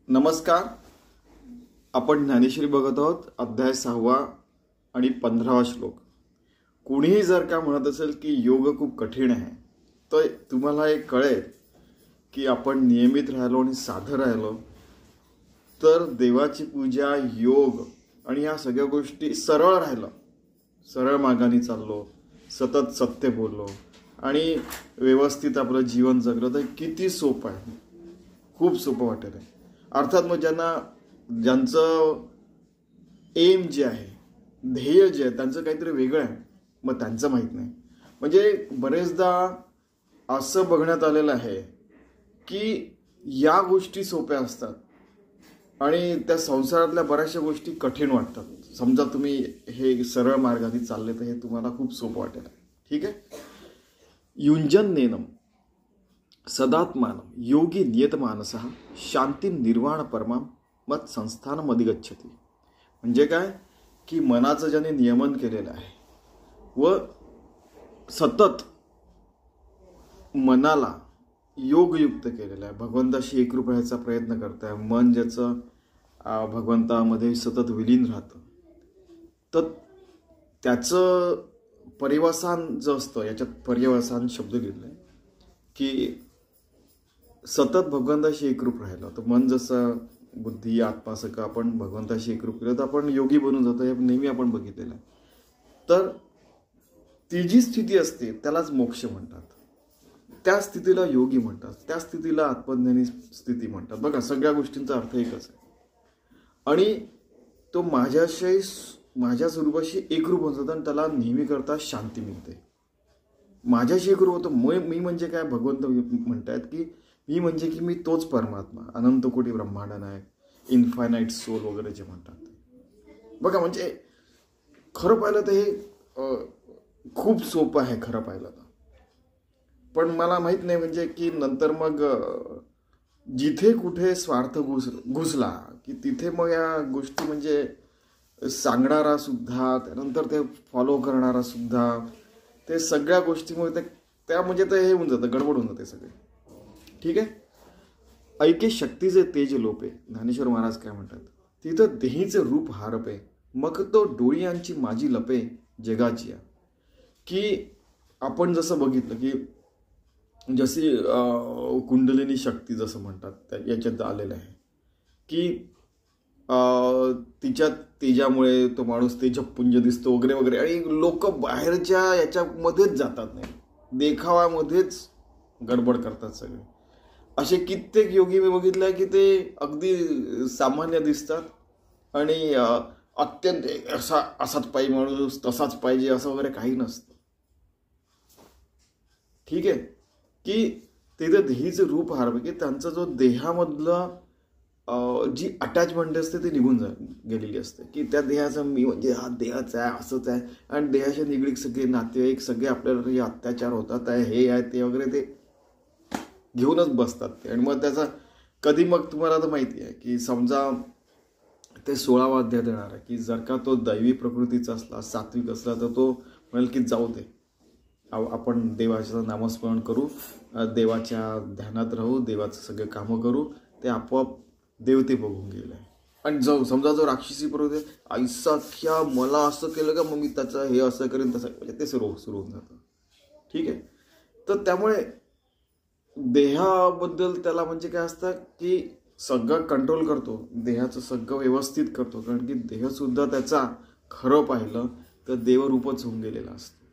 नमस्कार. आपण ज्ञानेश्वरी बघत आहोत. अध्याय 6 आणि 15 श्लोक. कुणीही जर का म्हणत असेल की योग खूप कठीण आहे, तर तुम्हाला हे कळेल की आपण नियमित राहिलो आणि साधं राहिलो तर देवाची पूजा, योग आणि या सगळ्या गोष्टी सरळ राहिलं, सरळ मार्गाने चाललो, सतत सत्य बोललो आणि व्यवस्थित आपलं जीवन जगलं तर किती सोपं आहे. खूप सोपं वाटेल आहे. अर्थात मग ज्यांचं एम जे आहे, ध्येय जे आहे, त्यांचं काहीतरी वेगळं आहे, मग त्यांचं माहीत नाही. म्हणजे बरेचदा असं बघण्यात आलेलं आहे की या गोष्टी सोप्या असतात आणि त्या संसारातल्या बऱ्याचशा गोष्टी कठीण वाटतात. समजा तुम्ही हे सरळ मार्गाने चालले तर हे तुम्हाला खूप सोपं वाटेल. ठीक आहे. युंजन नेनम सदात्मानम योगी नियतमानसः शांती निर्वाण परमाम मत संस्थानम अधिगच्छति. म्हणजे काय की मनाचं ज्याने नियमन केलेलं आहे व सतत मनाला योगयुक्त केलेलं आहे, भगवंताशी एकरूप राहायचा प्रयत्न करताय, मन ज्याचं भगवंतामध्ये सतत विलीन राहतं, तर त्याचं पर्यवसान जे असतं, याच्यात पर्यवसान शब्द लिहिलं आहे की सतत भगवंताशी एकरूप राहिलं तर मन जसं बुद्धी आत्मा सगळं आपण भगवंताशी एकरूप केलं तर आपण योगी बनून जातो. हे नेहमी आपण बघितलेलं आहे. तर ती जी स्थिती असते त्यालाच मोक्ष म्हणतात. त्या स्थितीला योगी म्हणतात, त्या स्थितीला आत्मज्ञानी स्थिती म्हणतात. बघा, सगळ्या गोष्टींचा अर्थ एकच आहे आणि तो माझ्या स्वरूपाशी एकरूप होत जातं आणि त्याला नेहमी करता शांती मिळते. माझ्याशी एकरूप होतो. मी म्हणजे काय, भगवंत म्हणतायत की मी म्हणजे की मी तोच परमात्मा, अनंत कोटी ब्रह्मांड नायक, इन्फायनाईट सोल वगैरे जे म्हणतात. बघा, म्हणजे खरं पाहिलं तर हे खूप सोपं आहे खरं पाहिलं तर. पण मला माहित नाही म्हणजे की नंतर मग जिथे कुठे स्वार्थ घुसला की तिथे मग या गोष्टी म्हणजे सांगणारा सुद्धा, त्यानंतर ते फॉलो करणारा सुद्धा, ते सगळ्या गोष्टीमुळे त्या म्हणजे ते हे होऊन जातं, गडबड होऊन जाते सगळे. ठीक आहे. ऐके शक्तीचे तेज लोपे. ज्ञानेश्वर महाराज काय म्हणतात, तिथं देहीचे रूप हारपे, मग तो डोळ्यांची माझी लपे जगाची. की आपण जसं बघितलं की जशी कुंडलिनी शक्ती जसं म्हणतात याच्यात आलेलं आहे की तिच्या तेजामुळे तो माणूस तेजपुंज दिसतो वगैरे वगैरे, आणि लोक बाहेरच्या याच्यामध्येच जातात, नाही देखाव्यामध्येच गडबड करतात सगळे. असे कित्येक योगी मी बघितले की ते अगदी सामान्य दिसतात आणि अत्यंत असाच पाहिजे माणूस, तसाच पाहिजे असं वगैरे काही नसतं. ठीक आहे. की तिथे देहीचं रूप हारवे, की त्यांचा जो देहामधलं जी अटॅचमेंट असते ती निघून गेलेली असते. की त्या देहाचा मी म्हणजे हा देहाचा आहे, असंच आहे, आणि देहाच्या निगडीत सगळे नातेवाईक सगळे आपल्याला हे अत्याचार होतात आहे, हे आहे ते वगैरे, ते घेऊनच बसतात ते. आणि मग त्याचा कधी मग तुम्हाला तर माहिती आहे की समजा ते 16वा अध्याय देणार आहे की जर का तो दैवी प्रकृतीचा असला, सात्विक असला, तर तो म्हणेल की जाऊ दे, आपण देवाचं नामस्मरण करू, देवाच्या ध्यानात राहू, देवाचं सगळे कामं करू, ते आपोआप देवते बघून गेले. आणि समजा जो राक्षसी प्रवृत्ती, ऐसा क्या मला असं केलं का, मग मी त्याचं हे असं करेन तसं, म्हणजे ते सुरू होऊन जातं. ठीक आहे. तर त्यामुळे देहाबद्दल त्याला म्हणजे काय असतं की सगळं कंट्रोल करतो, देहाचं सगळं व्यवस्थित करतो, कारण की देहसुद्धा त्याचा खरं पाहिलं तर देवरूपच होऊन गेलेला असतो.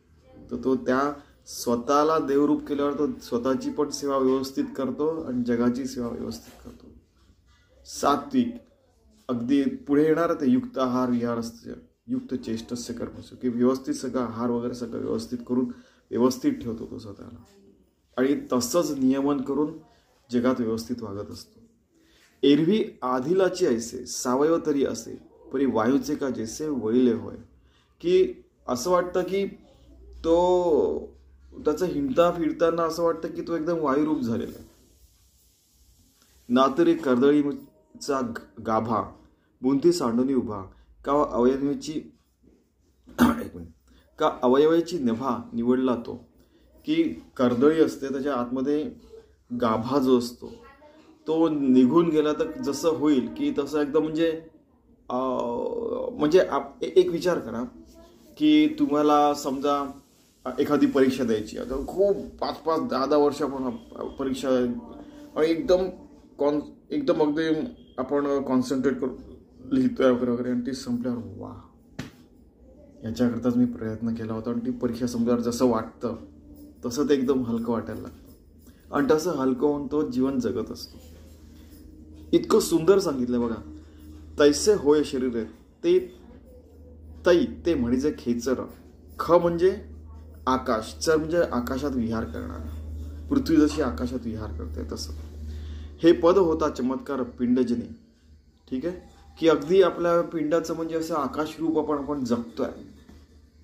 तर तो त्या स्वतःला देवरूप केल्यावर तो स्वतःची पण सेवा व्यवस्थित करतो आणि जगाची सेवा व्यवस्थित करतो. सात्विक, अगदी पुढे येणार ते युक्त आहार विहारस्य युक्त चेष्टस्य कर्मसु, की व्यवस्थित सगळं आहार वगैरे सगळं व्यवस्थित करून व्यवस्थित ठेवतो तो स्वतःला, आणि तसंच नियमन करून जगात व्यवस्थित वागत असतो. एरवी आधिलाची ऐसे सावयव तरी असे, परी वायूचे का जैसे वळिले होय. की असं वाटतं की तो त्याचं हिंडता फिरताना असं वाटतं की तो एकदम वायुरूप झालेला आहे. नातरी कर्दळीचा गाभा बुंती सांडूनी उभा, का अवयवाची नभा निवडला तो. की कर्दळी असते, त्याच्या आतमध्ये गाभा जो असतो तो निघून गेला तर जसं होईल की तसं एकदम म्हणजे एक विचार करा की तुम्हाला समजा एखादी परीक्षा द्यायची, आता खूप 5-5, 10-10 वर्ष आपण परीक्षा आणि एकदम अगदी आपण कॉन्सन्ट्रेट करून लिहितोय वगैरे वगैरे, आणि ती संपल्यावर वा, याच्याकरताच मी प्रयत्न केला होता, आणि ती परीक्षा संपल्यावर जसं वाटतं तसं ते एकदम हलकं वाटायला लागतं, आणि तसं हलकं होऊन तो जीवन जगत असतो. इतकं सुंदर सांगितलं बघा. तैसे होय शरीर ते तै ते म्हणजे खेचर, ख म्हणजे आकाश, चर म्हणजे आकाशात विहार करणारा, पृथ्वी जशी आकाशात विहार करते तसं हे पद होता चमत्कार पिंडजनी. ठीक आहे, की अगदी आपल्या पिंडाचं म्हणजे असं आकाश रूप आपण जगतोय,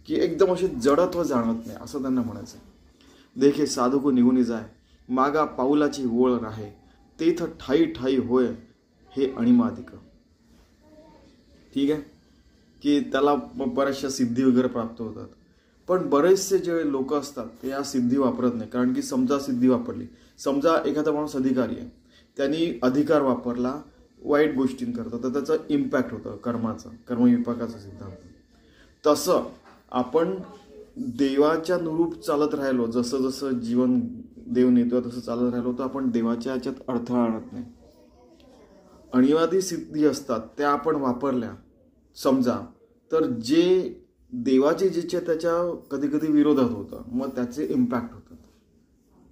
की एकदम असे जडत्व जाणवत नाही असं त्यांना म्हणायचं. देखे साधुको निघून जाय, मागा पाऊलाची ओळ राहे, तेथ ठाई ठाई होय हे अणिमादिक. ठीक आहे, की त्याला बऱ्याचशा सिद्धी वगैरे प्राप्त होतात, पण बरेचसे जे लोक असतात ते या सिद्धी वापरत नाही. कारण की समजा सिद्धी वापरली, समजा एखादा माणूस अधिकारी आहे, त्यांनी अधिकार वापरला वाईट गोष्टींकरता, तर त्याचं इम्पॅक्ट होतं कर्माचं, कर्मविपाकाचा सिद्धांत. तसं आपण देवाच्या अनुरूप चालत राहिलो, जसं जसं जीवन देव नेतो तसं चालत राहिलो, तर आपण देवाच्या याच्यात अडथळा आणत नाही. अणिवादी सिद्धी असतात त्या आपण वापरल्या समजा, तर जे देवाचे जिचे त्याच्या कधी कधी विरोधात होतं, मग त्याचे इम्पॅक्ट होतात.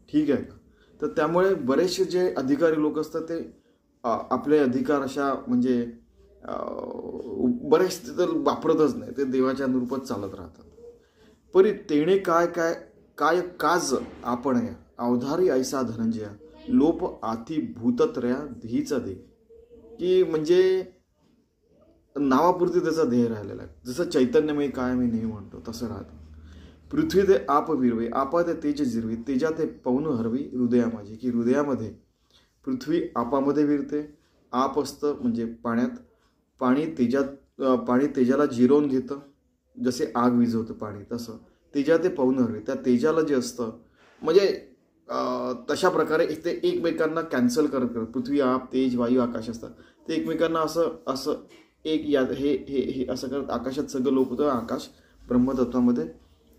ठीक आहे का? तर त्यामुळे बरेचसे जे अधिकारी लोक असतात ते आपले अधिकार अशा म्हणजे बरेचसे तर वापरतच नाही, ते देवाच्या अनुरूपच चालत राहतात. परी तेणे काय काय काय काज आपण अवधारी ऐसा धनंजया, लोप आती भूतत्रया धीचा दे. की म्हणजे नावापुरती त्याचा ध्येय राहिलेला आहे. जसं चैतन्यमय काय मी नेहमी म्हणतो तसं राहतं. पृथ्वी ते आप विरवे, आपा ते तेज जिरवी, तेजा ते पवन हरवी हृदया माझी. की हृदयामध्ये पृथ्वी आपामध्ये विरते, आप असतं म्हणजे पाण्यात, पाणी तेजाला जिरवून घेतं, जसे आग विझवतं पाणी तसं तेजा ते पवन हरवी. त्या तेजाला जे असतं म्हणजे तशा प्रकारे ते एकमेकांना कॅन्सल करत पृथ्वी आप तेज वायू आकाश असतात, ते एकमेकांना असं एक या हे असं करत आकाशात सगळं लोप होतं. आकाश ब्रह्मतत्वामध्ये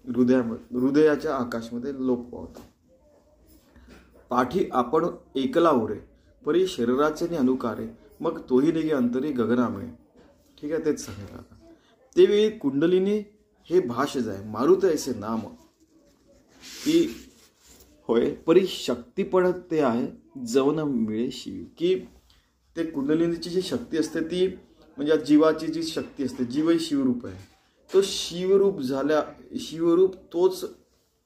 हृदयाच्या आकाशमध्ये लोप पावतं. पाठी आपण एकला उरे, परी शरीराचे अनुकारे, मग तोही निघे अंतरी गगनामळे. ठीक आहे, तेच सांगितलं आता. ते वेळी कुंडलिनी हे भाष जाय, मारुत ऐसे नाम, की होय परी शक्ती पण ते आहे जवन मिळे शिव. की ते कुंडलिनीची जी शक्ती असते ती म्हणजे जीवाची जी शक्ती असते, जीवही शिवरूप आहे, तो शिवरूप तोच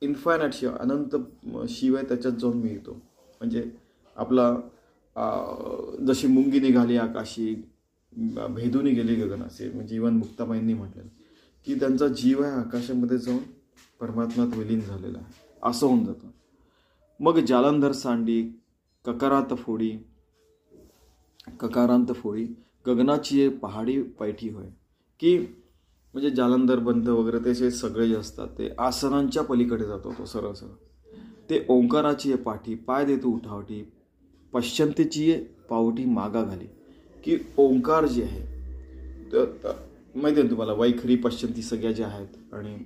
इन्फायनाइट शिव, अनंत शिव आहे, त्याच्यात जाऊन मिळतो. म्हणजे आपला जशी मुंगी निघाली आकाशी, भेदूनी गेली गगनाचे, म्हणजे इवन मुक्ताबाईंनी म्हटलं की त्यांचा जीव आहे आकाशामध्ये जाऊन परमात्म्यात विलीन झालेला आहे, असं होऊन जातं. मग जालंधर सांडी ककारांत फोडी, गगनाची पहाडी पैठी होय. की म्हणजे जालंधर बंध वगैरे ते सगळे जे असतात ते आसनांच्या पलीकडे जातो तो सरळ सरळ. ते ओंकाराची पाठी, पाय देतो उठावटी, पश्चंतीची पावटी मागा घाली. की ओंकार जे आहे माहिती आहे तुम्हाला, वैखरी पश्चंती सगळ्या ज्या आहेत आणि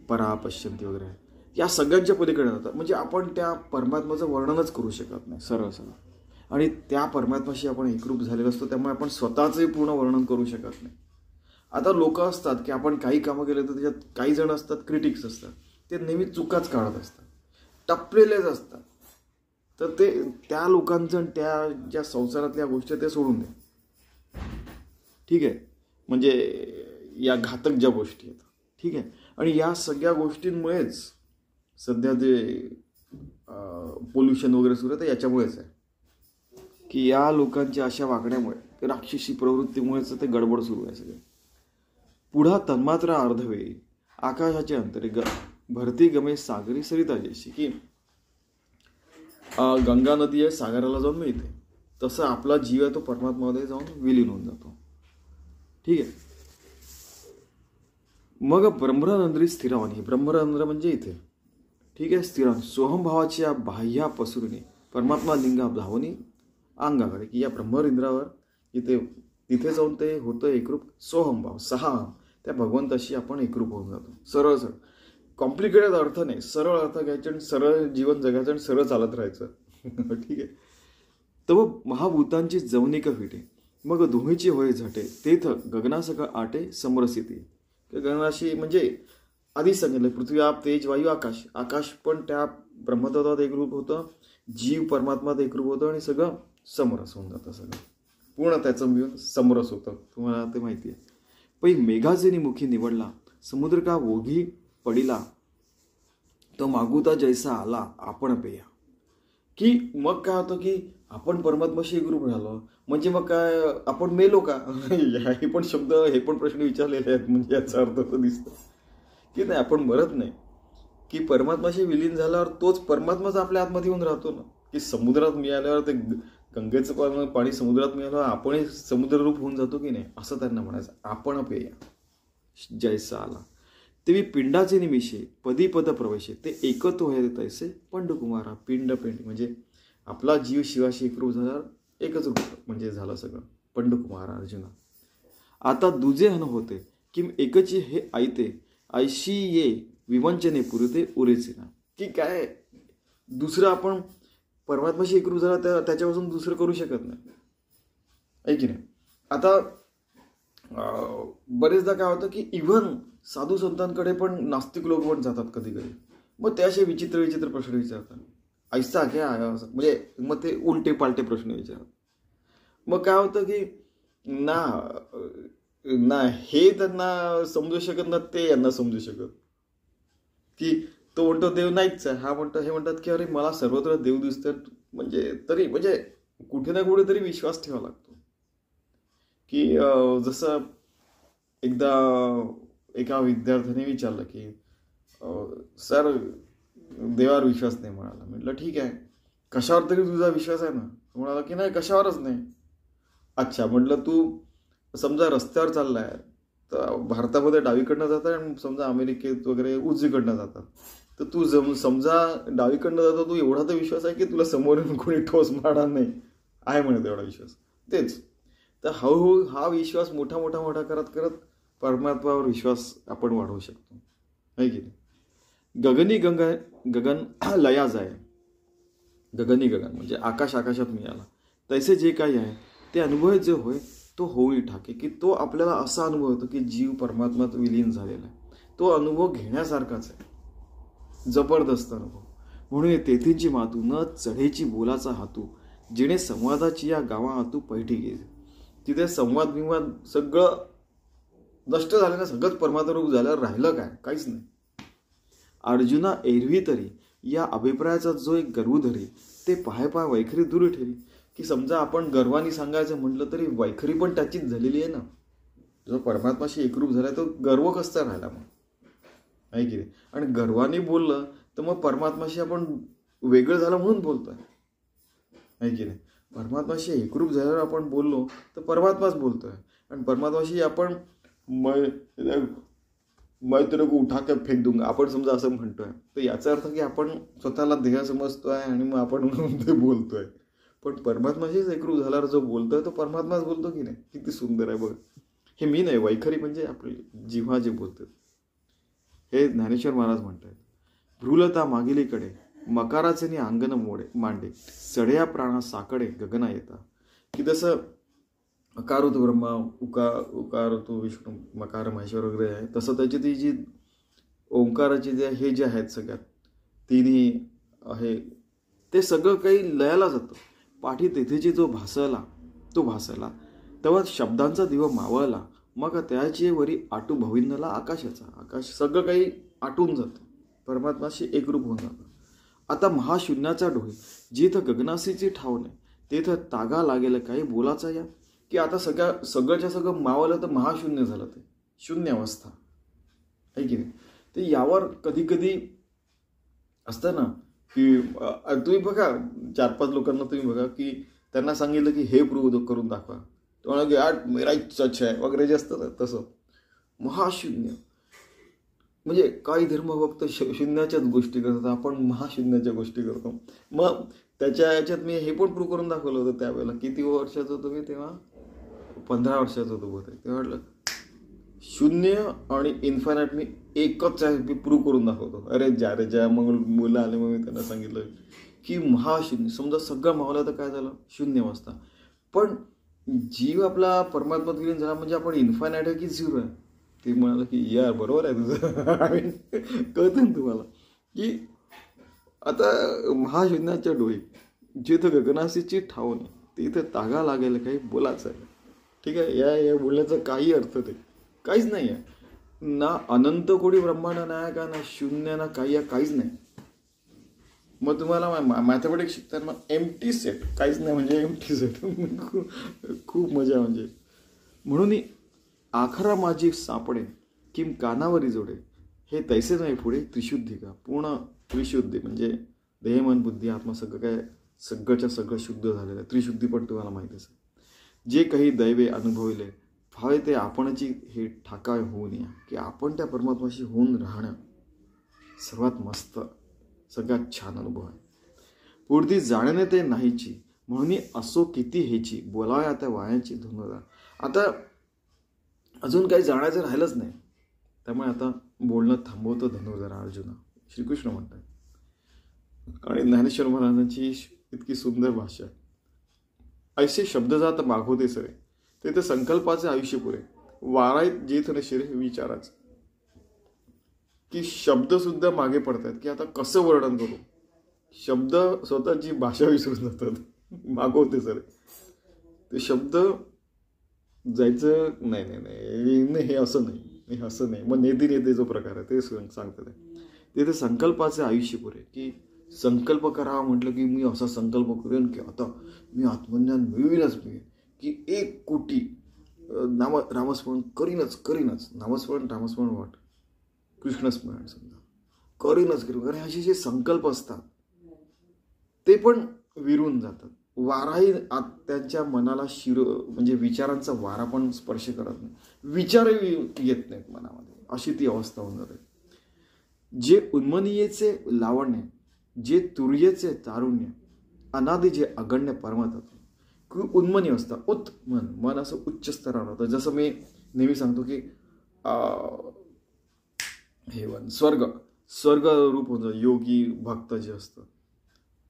परा पश्चंती वगैरे आहेत, या सगळ्यांच्या पलीकडे जातात. म्हणजे आपण त्या परमात्म्याचं वर्णनच करू शकत नाही सरळ सरळ, आणि त्या परमात्म्याशी आपण एकरूप झालेलो असतो, त्यामुळे आपण स्वतःचंही पूर्ण वर्णन करू शकत नाही. आता लोक असतात की आपण काही कामं केले तर त्याच्यात काही जण असतात क्रिटिक्स असतात, ते नेहमी चुकाच काढत असतात, टपलेलेच असतात. तर ते त्या लोकांचं त्या ज्या संसारातल्या गोष्टी ते सोडून दे. ठीक आहे, म्हणजे या घातक ज्या गोष्टी आहेत. ठीक आहे, आणि या सगळ्या गोष्टींमुळेच सध्या जे पोल्युशन वगैरे सुरू आहे ते याच्यामुळेच आहे, की या लोकांच्या अशा वागण्यामुळे, राक्षसी प्रवृत्तीमुळेच ते गडबड सुरू आहे सगळे. पुढा तन्मात्रा अर्धवेळी, आकाशाचे अंतरे भरती गमे सागरी सरिता जैशी. की गंगा नदी आहे, सागराला जाऊन मिळते, तसं आपला जीव आहे तो परमात्म्यामध्ये जाऊन विलीन होऊन जातो. ठीक आहे, मग ब्रह्मरंध्री स्थिरावणी, ब्रह्मरंध्र म्हणजे इथे. ठीक आहे, स्थिरावणी सोहम भावाची बाह्या पसरुनी, परमात्मा लिंगा धावणी अंगाकडे, की या ब्रह्मरिंद्रावर तिथे जाऊन ते होतं एकरूप. सोहमभाव, 6 त्या भगवंताशी आपण एकरूप होऊन जातो. सरळ सरळ, कॉम्प्लिकेटेड अर्थ नाही, सरळ अर्थ घ्यायचे आणि सरळ जीवन जगायचं आणि सरळ चालत राहायचं. ठीक आहे. तव महाभूतांची जवनिक फिटे, मग धुमीची होय झाटे, तेथ गगनासक आटे समरसिती. गगनाशी म्हणजे आधीच सांगितलं, पृथ्वी, आप, तेज, वायू, आकाश. आकाश पण त्या ब्रह्मतत्वात एकरूप होतं, जीव परमात्मात एकरूप होतं आणि सगळं समरस होऊन जातं. सगळं पूर्ण त्याचं मिळून समरस होतं. तुम्हाला ते माहिती आहे. पै मेघाचे मुखी निवडला, समुद्र का ओघी पडिला, तो मागुता जैसा आला आपण पेया. की मग काय होतं की आपण परमात्माशी एकरूप झालो म्हणजे मग काय आपण मेलो का? हे पण शब्द, हे पण प्रश्न विचारलेले आहेत. म्हणजे याचा अर्थ तर दिसतं की नाही, आपण मरत नाही, की परमात्माशी विलीन झाल्यावर तोच परमात्माच आपल्या आतमध्ये येऊन राहतो ना. की समुद्रात मिळाल्यावर ते गंगेचं पाणी समुद्रात मिळाल्यावर आपणही समुद्ररूप होऊन जातो की नाही, असं त्यांना म्हणायचं. आपण पेया जैसा आला, तेवी पिंडाचे निमिषे पदी पद प्रवेशे, ते एकत्व होय तैसे पंडकुमारा. पिंड म्हणजे आपला जीव शिवाशी एकरूप झाल्यावर एकच रूप म्हणजे झालं सगळं. पंडकुमारा अर्जुना, आता दुजे हन होते किम एकची हे आयते, ऐशी ये विवंचने पुरते उरेचे ना. की काय दुसरं आपण परमात्माशी एकरूप झाला त्याच्यापासून दुसरं करू शकत नाही, आहे की नाही. आता बरेचदा काय होतं की इव्हन साधू संतांकडे पण नास्तिक लोक पण जातात कधी कधी. मग ते असे विचित्र विचित्र प्रश्न विचारतात. ऐसा क्या म्हणजे मग ते उलटे पालटे प्रश्न विचारतात. मग काय होतं की ना हे त्यांना समजू शकत ना ते यांना समजू शकत. की तो म्हणतो देव नाहीच आहे, हा म्हणतो, हे म्हणतात की अरे मला सर्वत्र देव दिसतात. म्हणजे तरी म्हणजे कुठे ना कुठे तरी विश्वास ठेवावा लागतो. की जसं एकदा एका विद्यार्थ्याने विचारलं की सर देवावर विश्वास नाही म्हणाला. म्हटलं ठीक आहे, कशावर तरी तुझा विश्वास आहे ना? म्हणाला की नाही, कशावरच नाही. अच्छा, म्हटलं तू समजा रस्त्यावर चाललाय, तर भारतामध्ये डावीकडनं जातात आणि समजा अमेरिकेत वगैरे उजवीकडनं जातात. तर तू समजा डावीकडनं जातो, तू एवढा तर विश्वास आहे की तुला समोरून कोणी ठोस मारणार नाही, आहे म्हणत एवढा विश्वास. तेच तर हळूहळू हा विश्वास मोठा करत करत परमात्म्यावर विश्वास आपण वाढवू शकतो, आहे की नाही. गगनी गगन लया जाय, गगनी गगन म्हणजे आकाशात मिळाला, तैसे जे काही आहे ते अनुभव जे होय तो होई ठाके. की तो आपल्याला असा अनुभव होतो की जीव परमात्म्यात विलीन झालेला आहे. तो अनुभव घेण्यासारखाच आहे, जबरदस्त अनुभव. म्हणून तेथींची मातू न चढेची बोलाचा हातू, जिने संवादाची या गावा हातू पैठी गेले. तिथे संवाद बिंवाद सगळं नष्ट झालं ना, सगळंच परमात्मरूप झाल्यावर राहिलं काय? काहीच नाही. अर्जुना एरवी तरी या अभिप्रायाचा जो एक गर्व धरी, ते पाय वैखरी दूर ठेवी. की समजा आपण गर्वाने सांगायचं म्हटलं तरी वैखरी पण त्याचीच झालेली आहे ना. जो परमात्माशी एकरूप झाला तो गर्व कसता राहिला मग, आहे की नाही. आणि गर्वाने बोललं तर मग परमात्माशी आपण वेगळं झालं म्हणून बोलतोय, आहे की नाही. परमात्माशी एकरूप झाल्यावर आपण बोललो तर परमात्माच बोलतोय. आणि परमात्माशी आपण मैं तेरे को उठा के फेक दूंगा आपण समजा असं म्हणतोय, तर याचा अर्थ की आपण स्वतःला देह समजतोय आणि मग आपण ते बोलतोय. पण परमात्माशीच एकरूप झाल्यावर जो बोलतोय तो परमात्माच बोलतो की नाही. किती सुंदर आहे बघ. हे मी नाही, वैखरी म्हणजे आपली जिव्हा जे बोलतात. हे ज्ञानेश्वर महाराज म्हणतात, भ्रूलता मागिलीकडे मकाराचे अंगण मांडे, सड्या प्राणा साकडे गगना येता. की जसं अकार होतो ब्रह्मा, उकार होतो विष्णू, मकार महेश्वर वगैरे आहे, तसं त्याची ती जी ओंकाराची हे जे आहेत सगळ्यात तिन्ही आहे ते सगळं काही लयाला जातं. पाठी तेथेची जो भासला तेव्हा शब्दांचा दिवा मावळला, मग त्याची वरी आटू भविंदला आकाश सगळं काही आटून जातं, परमात्माशी एकरूप होऊन जातं. आता महाशून्याचा डोळे जिथं गगनासीची ठाव नाही, तेथं तागा लागेल काही बोलाचा या. की आता सगळंच्या सगळं मावलं तर महाशून्य झालं, ते शून्य अवस्था, आहे की नाही. ते यावर कधी कधी असतं ना की तुम्ही बघा 4-5 लोकांना तुम्ही बघा की त्यांना सांगितलं की हे प्रूव्ह करून दाखवा, तुम्हाला की आठ मेरा सच आहे वगैरे जे असतं ना, तसं महाशून्य म्हणजे काही धर्म फक्त शून्याच्याच गोष्टी करतात, आपण महाशून्याच्या गोष्टी करतो. मग त्याच्या याच्यात मी हे पण प्रूव्ह करून दाखवलं होतं त्यावेळेला. किती वर्षाचं होतो मी तेव्हा? 15 वर्षाचं होतो बहुतेक. तेव्हा म्हटलं शून्य आणि इन्फायनाईट मी एकच आहे, मी प्रूव्ह करून दाखवतो. अरे ज्या मग मुलं आले, मग मी त्यांना सांगितलं की महाशून्य, समजा सगळं मावलं तर काय झालं, शून्य वाजता. पण जीव आपला परमात्मात विलीन झाला म्हणजे आपण इन्फायनाईट आहे की झिरो आहे? ते म्हणालं की यार बरोबर आहे तुझं. आय मीन कळतं ना तुम्हाला की आता महाशून्याच्या डोळी जिथं गगनाशीची ठाऊन तिथं तागा लागेल काही बोलायचं आहे. ठीक आहे, या बोलण्याचा काही अर्थ ते काहीच नाही आहे. ना अनंत कोटी ब्रह्मांड नाही का, ना शून्य, ना काही, काहीच नाही. मग तुम्हाला मॅथमॅटिक्स शिकताना एम्प्टी सेट, काहीच नाही म्हणजे एम्प्टी सेट. खूप मजा म्हणजे. म्हणून आखरा माझी सापडे किम कानावरी जोडे, हे तैसे नाही पुढे त्रिशुद्धी का. पूर्ण त्रिशुद्धी म्हणजे देह मन बुद्धी आत्मा सगळं काय, सगळंच्या सगळं शुद्ध झालेलं आहे. त्रिशुद्धी पण तुम्हाला माहितीच आहे. जे काही दैवे अनुभवले व्हावे ते आपणची हे ठाकाय होऊन या, की आपण त्या परमात्माशी होऊन राहणं सर्वात मस्त, सगळ्यात छान अनुभव आहे. पुढती जाणणे ते नाहीची, म्हणून असो किती हेची, बोलावे आता वायाची धुनदा. आता अजून काही जाणायचं राहिलंच नाही, त्यामुळे आता बोलणं थांबवतो धनुर्धरा अर्जुना, श्रीकृष्ण म्हणतात. आणि ज्ञानेश्वर महाराजांची इतकी सुंदर भाषा. ऐसे शब्दजात मागवते सरे, ते तर संकल्पाचे आयुष्य पुरे, वाराईत जेथ नशिरे विचाराच. की शब्द सुद्धा मागे पडतात की आता कसं वर्णन करू. शब्द स्वतःची भाषा विसरून जातात. मागवते सरे, ते शब्द जायचं नाही, हे असं नाही, हे असं नाही. मग नेते जो प्रकार आहे ते सांगतात. ते संकल्पाचे आयुष्य पुरे, की संकल्प करावा म्हटलं की मी असा संकल्प करेन की आता मी आत्मज्ञान मिळवीनच, की 1 कोटी रामस्मरण करीनच. नामस्मरण रामस्मरण वाट कृष्णस्मरण समजा करीनच. कारण असे जे संकल्प असतात ते पण विरून जातात. वाराही त्यांच्या मनाला म्हणजे विचारांचा वारा पण स्पर्श करत नाही, विचारही येत नाहीत मनामध्ये, अशी ती अवस्था होऊन जाते. जे उन्मनीयेचे लावण्य, जे तुर्येचे तारुण्य, अनादि जे अगण्य परमतत्व. उन्मनी अवस्था, मन असं उच्च स्तरावर होतं. जसं मी नेहमी सांगतो की हेवन स्वर्ग रूप होतं. योगी भक्त जे असतं,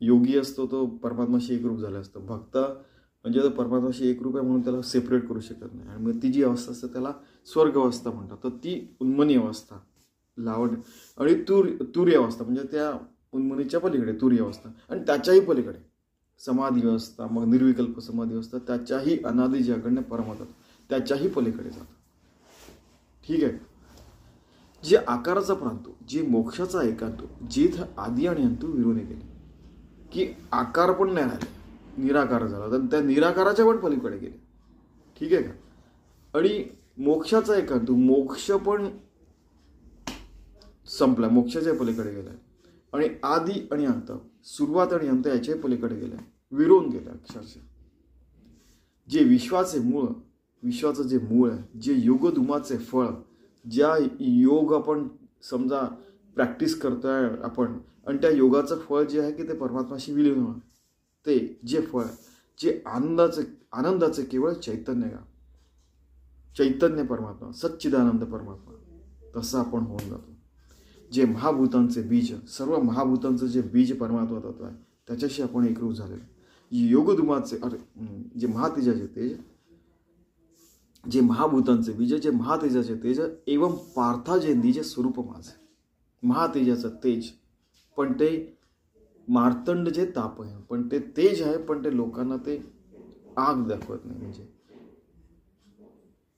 योगी असतो तो परमात्माशी एकरूप झाला असतो. भक्त म्हणजे तो परमात्माशी एकरूप आहे म्हणून त्याला सेपरेट करू शकत नाही. आणि मग ती जी अवस्था असते त्याला स्वर्ग अवस्था म्हणतात. तर ती उन्मनी अवस्था, लावण्य. आणि तुर्य अवस्था म्हणजे त्या उन्मनीच्या पलीकडे तुर्य अवस्था, आणि त्याच्याही पलीकडे समाधी अवस्था, मग निर्विकल्प समाधी अवस्था, त्याच्याही अनादि जे अगण्य परमात्मा त्याच्याही पलीकडे जातात. ठीक आहे. जे आकाराचा प्रांतो, जे मोक्षाचा एकांतो, जेथ आदी आणि अंतू विरून गेले, की आकार पण नाही राहिले, निराकार झाला, तर त्या निराकाराच्या पण पलीकडे गेले. ठीक आहे का. आणि मोक्षाचा एकांतो, मोक्ष पण संपला, मोक्षाच्या पलीकडे गेलाय. आणि आदी आणि अंत, सुरुवात आणि अंत याच्याही पलीकडे गेलाय, विरून गेला अक्षरशः. जे विश्वाचे मूळ, विश्वाचं जे मूळ आहे, जे योगधुमाचे फळ, ज्या योग आपण समजा प्रॅक्टिस करतोय आपण, आणि त्या योगाचं फळ जे आहे की ते परमात्माशी विलीन होणं, ते जे फळ, जे आनंदाचे केवळ चैतन्य का, चैतन्य परमात्मा, सच्चिदानंद परमात्मा, तसं आपण होऊन जातो. जे महाभूतांचे बीज, सर्व महाभूतांचं जे बीज परमात्मा तत्व आहे त्याच्याशी आपण एकरूप झालेलं. योगधुमाचे जे महातेजाचे तेज, जे महाभूतांचे बीज, जे महातेजाचे तेज, एवं पार्था जे निज स्वरूप माझे. महातेजाचं तेज, पण ते मार्तंड जे ताप आहे, पण ते तेज आहे, पण ते लोकांना ते आग दाखवत नाही. म्हणजे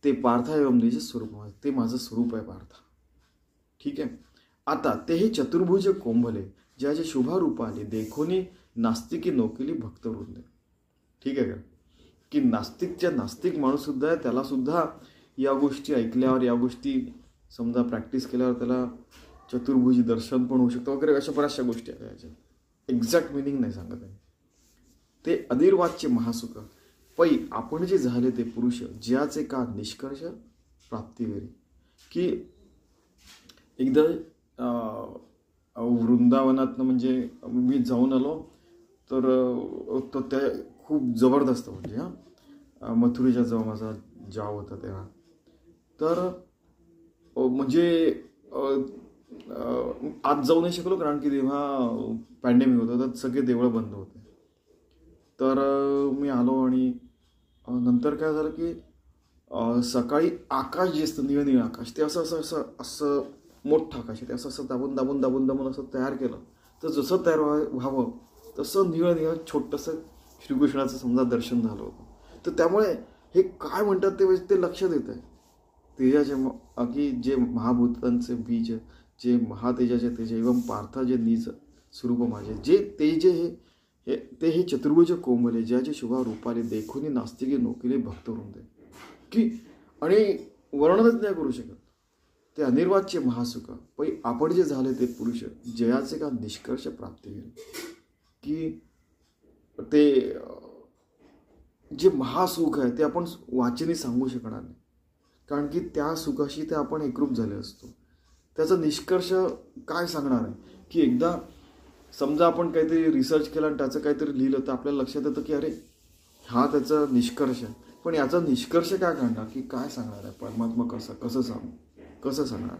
ते पार्था एवं निज स्वरूप माझे, ते माझं स्वरूप आहे पार्था. ठीक आहे. आता ते हे चतुर्भुज कोंभले, ज्याचे शुभारूप आले, देखोनी नास्तिकी नोकेली भक्तवृंद. ठीक आहे का. की नास्तिक माणूस सुद्धा आहे, त्याला सुद्धा या गोष्टी ऐकल्यावर, या गोष्टी समजा प्रॅक्टिस केल्यावर त्याला चतुर्भुज दर्शन पण होऊ शकतं वगैरे, अशा बऱ्याचशा गोष्टी आहेत. याच्यात एक्झॅक्ट मिनिंग नाही सांगत आहे. ते अनिर्वाच्य महासुख पै आपण जे झाले ते पुरुष, ज्याचे का निष्कर्ष प्राप्तीवेरी. की एकदा वृंदावनातनं म्हणजे मी जाऊन आलो, तर तो त्या खूप जबरदस्त म्हणजे मथुरेच्या जेव्हा माझा जाव होता तेव्हा, तर म्हणजे आज जाऊ नाही शकलो कारण की तेव्हा पॅन्डेमिक होतं, तर सगळे देवळं बंद होते. तर मी आलो आणि नंतर काय झालं की सकाळी आकाश जे असतं निळं निळं आकाश, ते असं असं असं असं मोठं आकाश आहे, ते असं असं दाबून दाबून दाबून दाबून असं तयार केलं. तर जसं तयार व्हावं तसं निळं निळं छोटंसं श्रीकृष्णाचं समजा दर्शन झालं होतं. तर त्यामुळे हे काय म्हणतात ते लक्षात येत आहे. तेजाचे की जे महाभूतांचे बीज, जे महातेजाचे तेज एवं पार्थ जे नीज स्वरूप माझे, जे तेज हे ते हे चतुर्भुज कोंबले, ज्याचे शुभा रूपाले देखुनी नास्तिके नोकिले भक्त वृंदे. की आणि वर्णनच नाही करू शकत ते अनिर्वाच्य महासुख. पै आपण जे झाले ते पुरुष जयाचे का निष्कर्ष प्राप्ती केले, की ते जे महासुख आहे ते आपण वाचनी सांगू शकणार नाही, कारण की त्या सुखाशी ते आपण एकरूप झाले असतो. त्याचा निष्कर्ष काय सांगणार आहे, की एकदा समजा आपण काहीतरी रिसर्च केला आणि त्याचं काहीतरी लिहिलं तर आपल्याला लक्षात येतं की अरे हा त्याचा निष्कर्ष आहे. पण याचा निष्कर्ष काय काढणार, की काय सांगणार आहे परमात्मा कसं सांगणार.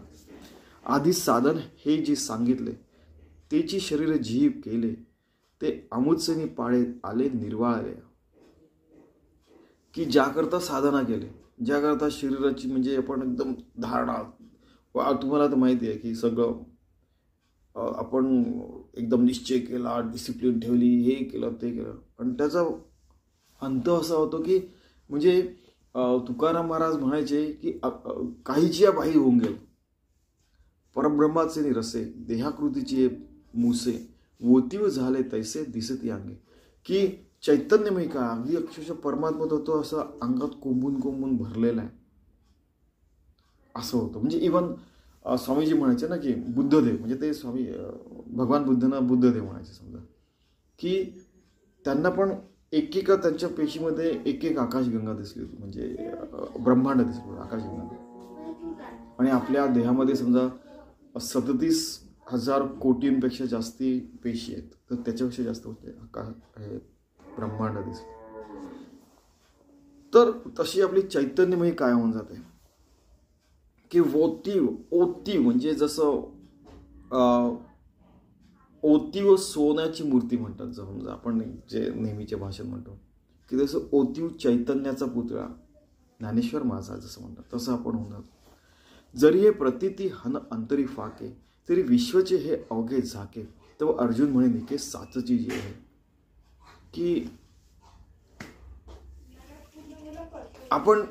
आधी साधन हे जे सांगितले तेची शरीर जीव केले, ते अमुत्सनी पाळे आले निर्वाळले. की ज्याकरता साधना केले, ज्याकरता शरीराची म्हणजे आपण एकदम धारणा, तुम्हाला तर माहिती आहे की सगळं आपण एकदम निश्चय केला, डिसिप्लिन ठेवली, हे केलं ते केलं, आणि त्याचा अंत असा होतो की म्हणजे तुकाराम महाराज म्हणायचे की काहीची या बाही होऊन गेलं, परब्रह्माचे निरसे देहाकृतीचे मुसे, वोतीव झाले तैसे दिसती अंगे. की चैतन्यमय का अगदी अक्षरशः परमात्मा होतो असं अंगात कोंबून कोंबून भरलेला आहे असं होतं. म्हणजे इव्हन स्वामीजी म्हणायचे ना की बुद्धदेव, म्हणजे ते स्वामी भगवान बुद्धांना बुद्धदेव म्हणायचे समजा, की त्यांना पण एकेका त्यांच्या पेशीमध्ये एक एक आकाशगंगा दिसली होती, म्हणजे ब्रह्मांड दिसलं होतं आकाशगंगा. आणि आपल्या देहामध्ये समजा 37,000 कोटींपेक्षा जास्ती पेशी आहेत, तर त्याच्यापेक्षा जास्त होते आकाश हे ब्रह्मांड दिसलं. तर तशी आपली चैतन्यमयी काय होऊन जाते की ओतीव म्हणजे जसं ओतीव सोन्याची मूर्ती म्हणतात, समजा आपण जे नेहमीचे भाषण म्हणतो की जसं ओतीव चैतन्याचा पुतळा ज्ञानेश्वर माझा जसं म्हणतात, तसं आपण होऊन जातो. जरी हे प्रतिती हन अंतरी फाके, तरी विश्वचे हे अवघे झाके, तेव्हा अर्जुन म्हणे निके साचची जी आहे. की आपण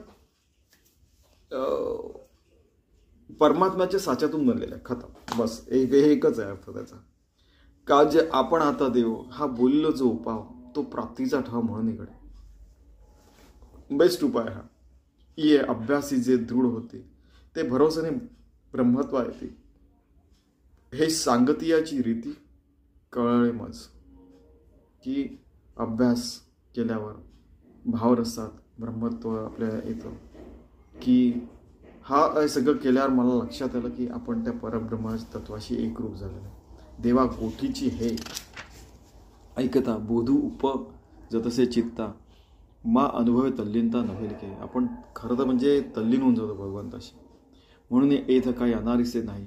परमात्म्याच्या साच्यातून बनलेला आहे, खतम, बस एकच आहे अर्थ त्याचा. का जे आपण आता देव हा बोललो जो उपाव, तो प्राप्तीचा ठाव म्हणून इकडे बेस्ट उपाय हा. ये अभ्यासी जे दृढ होते, ते भरोसाने ब्रह्मत्वा येते. हे सांगतियाची रीती कळले मज. की अभ्यास केल्यावर भावरसात ब्रह्मत्व आपल्याला येतं. की हा सगळं केल्यावर मला लक्षात आलं की आपण त्या परब्रह्माच्या तत्वाशी एकरूप झालेलं आहे. देवा गोठीची हे ऐकता बोधू उप जतसे चित्ता, मा अनुभव तल्लीनता नव्हेल के. आपण खरं तर म्हणजे तल्लीन होऊन जातो भगवंताशी. म्हणून येथ काही अनारिसे नाही,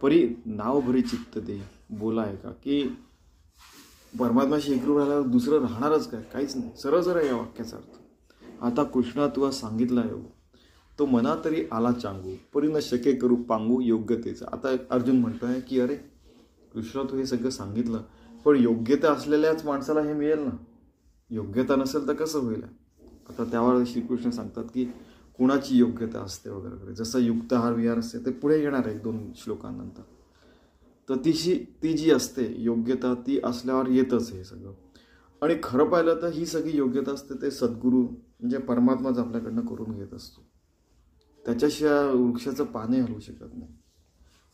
परी नाव भरी चित्त दे बोलाय का. की परमात्माशी एकरूप राहिल्यावर दुसरं राहणारच काय, काहीच नाही. सरळ सरळ या वाक्याचा अर्थ. आता कृष्णा तुला सांगितला योग, तो मना तरी आला चांगू, परी न शके करू पांगू योग्यतेचा. आता अर्जुन म्हणतोय की अरे कृष्णा तू हे सगळं सांगितलं, पण योग्यता असलेल्याच माणसाला हे मिळेल ना, योग्यता नसेल तर कसं होईल. आता त्यावर श्रीकृष्ण सांगतात की कुणाची योग्यता असते वगैरे वगैरे. जसं युक्ताहार विहार असते ते पुढे येणार आहे 1-2 श्लोकांनंतर. तर ती जी असते योग्यता, ती असल्यावर येतच हे सगळं. आणि खरं पाहिलं तर ही सगळी योग्यता असते ते सद्गुरू म्हणजे परमात्माच आपल्याकडनं करून घेत असतो. त्याच्याशिवाय वृक्षाचं पाने हलवू शकत नाही.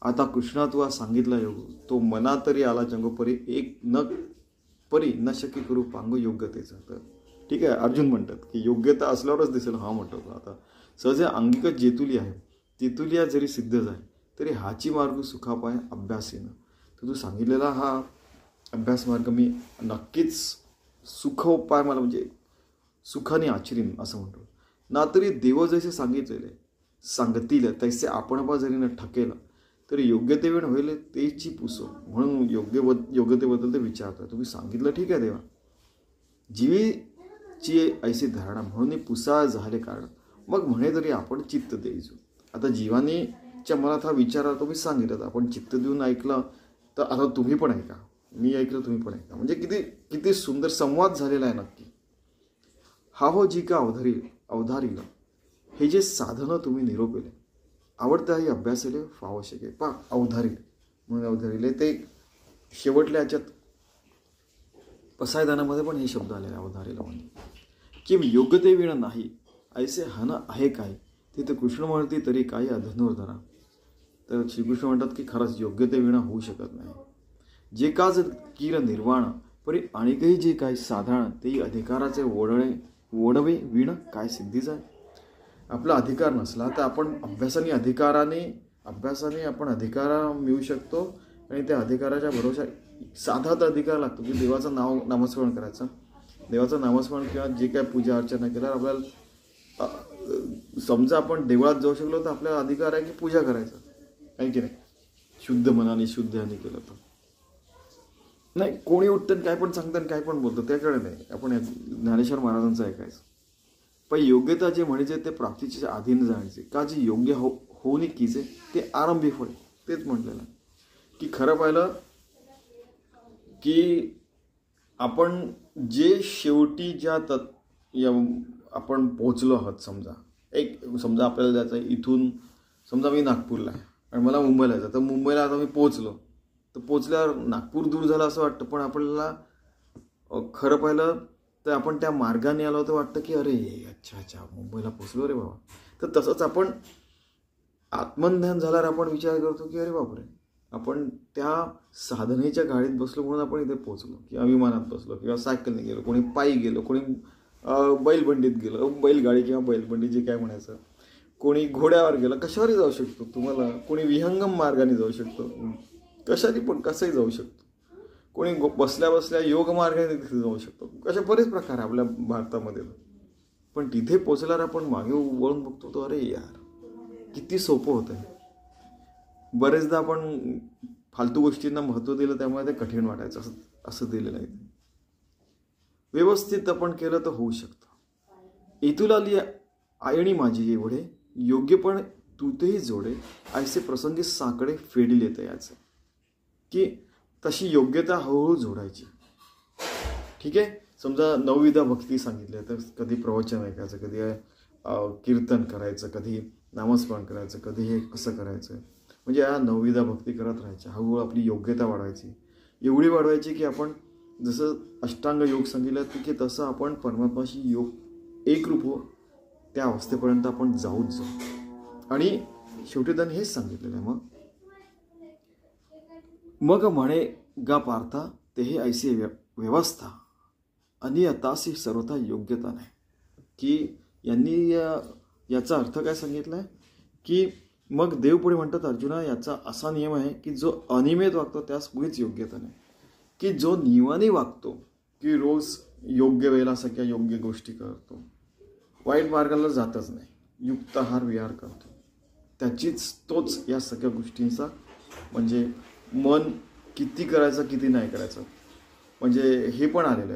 आता कृष्णा तुला सांगितला योग, तो मना तरी आला चंगो, परी न शक्य करू पांगू योग्यतेचा. तर ठीक आहे, अर्जुन म्हणतात की योग्यता असल्यावरच दिसेल. हा म्हणतो आता सहज अंगिकच जेतुली आहे, तेतुलिया जरी सिद्ध झाली तरी हाची मार्ग सुखापाय अभ्यासेनं. तर तू सांगितलेला हा अभ्यास मार्ग मी नक्कीच सुखोपाय मला म्हणजे सुखाने आचरीन असं म्हणतो. ना तरी देव जैसे सांगितलेले सांगतील तैसे आपण जरी न ठकेल तरी योग्य ते वेळ होईल तेची पुसो. म्हणून योग्यतेबद्दल ते विचारतोय. तुम्ही सांगितलं ठीक आहे देवा, जीवीची ऐशी धारणा म्हणून पुसा झाले कारण मग म्हणे तरी आपण चित्त द्यायचो. आता जीवानीच्या मनात हा विचार तुम्ही सांगितलं, आपण चित्त देऊन ऐकलं, तर आता तुम्ही पण ऐका, मी ऐकलं तुम्ही पण ऐका. म्हणजे किती किती सुंदर संवाद झालेला आहे नक्की. हा हो जी का अवधारीला हे जे साधनं तुम्ही निरोपेले आवडत्याही अभ्यासाले फावश्यक आहे. पा अवधारीले म्हणून अवधारीले ते शेवटल्या याच्यात पसायदानामध्ये पण हे शब्द आलेले अवधारीला म्हणजे की योग्यते विण नाही ऐसे हन आहे काय तिथे कृष्ण म्हणते तरी काही अधनुर्धरा. तर श्रीकृष्ण म्हणतात की खरंच योग्यते विण होऊ शकत नाही. जे काज कीर निर्वाण परी आणखी जे काही साधारण ते अधिकाराचे ओढवे विण काय सिद्धीच आहे. आपला अधिकार नसला तर आपण अभ्यासाने आपण अधिकार मिळू शकतो. आणि त्या अधिकाराच्या भरोशा साधा तर अधिकार लागतो की देवाचं नामस्मरण करायचं. देवाचं नामस्मरण किंवा जे काय पूजा अर्चना केल्यावर आपल्याला समजा आपण देवळात जाऊ शकलो तर आपल्याला अधिकार आहे की पूजा करायचं आहे की नाही, शुद्ध मनाने शुद्ध ह्याने केलं तर. नाही कोणी उठतं काय पण सांगतं काय पण बोलतं त्याकडे नाही. आपण ज्ञानेश्वर महाराजांचं ऐकायचं. पण योग्यता जे म्हणायचे ते प्राप्तीच्या अधीन जायचे का जे योग्य होऊन कीचे ते आरंभी फळ. तेच म्हटलेलं की खरं पाहिलं की आपण जे शेवटी ज्या आपण पोहोचलो आहोत. समजा आपल्याला जायचं इथून, समजा मी नागपूरला आहे आणि मला मुंबईला जायचं, तर मुंबईला आता मी पोहोचलो, तर पोहोचल्यावर नागपूर दूर झालं असं वाटतं. पण आपल्याला खरं पाहिलं तर आपण त्या मार्गाने आलो तर वाटतं की अरे अच्छा मुंबईला पोहोचलो रे बाबा. तर तसंच आपण आत्मज्ञान झाल्यावर आपण विचार करतो की अरे बापरे आपण त्या साधनेच्या गाडीत बसलो म्हणून आपण इथे पोहोचलो, किंवा विमानात बसलो, किंवा सायकलने गेलो, कोणी पायी गेलो, कोणी बैलबंडीत गेलो, बैलगाडी किंवा बैलबंडी जे काय म्हणायचं, कोणी घोड्यावर गेलं, कशावरही जाऊ शकतो तुम्हाला. कोणी विहंगम मार्गाने जाऊ शकतो, कशाने पण कसंही जाऊ शकतो. कोणी बसल्या योग मार्गाने तिथे जाऊ शकतो. अशा बरेच प्रकार आहे आपल्या भारतामध्ये. पण तिथे पोचल्यावर आपण मागे वळून बघतो तो अरे यार किती सोपं होतं आहे. बरेचदा आपण फालतू गोष्टींना महत्त्व दिलं त्यामुळे ते कठीण वाटायचं असं दिलेलं आहे. व्यवस्थित आपण केलं तर होऊ शकतं. इतुलाली आयणी माझी एवढे योग्य पण तूतेही जोडे ऐसे प्रसंगी साकडे फेडील येतं याचं की तशी योग्यता हळूहळू जोडायची. ठीक आहे. समजा नवविधा भक्ती सांगितल्या तर कधी प्रवचन ऐकायचं, कधी कीर्तन करायचं, कधी नामस्मरण करायचं, कधी हे असं करायचं. म्हणजे या नवविधा भक्ती करत राहायच्या. हळूहळू आपली योग्यता वाढवायची, एवढी वाढवायची की आपण जसं अष्टांग योग सांगितलं की तसं आपण परमात्माशी एकरूप हो त्या अवस्थेपर्यंत आपण जाऊ. आणि शेवटी त्यांनी हेच सांगितलेलं आहे. मग म्हणे गा पार्था तेही ऐसी व्यवस्था अनियतासी सर्वथा योग्यता नाही. की यांनी याचा अर्थ काय सांगितलं आहे की मग देव पुढे म्हणतात अर्जुना याचा असा नियम आहे की जो अनियमित वागतो त्यास मुळीच योग्यता नाही. की जो नियमाने वागतो की रोज योग्य वेळेला सगळ्या योग्य गोष्टी करतो, वाईट मार्गाला जातच नाही, युक्ताहार विहार करतो, तोच या सगळ्या गोष्टींचा म्हणजे मन किती करायचं किती नाही करायचं म्हणजे हे पण आलेलं आहे.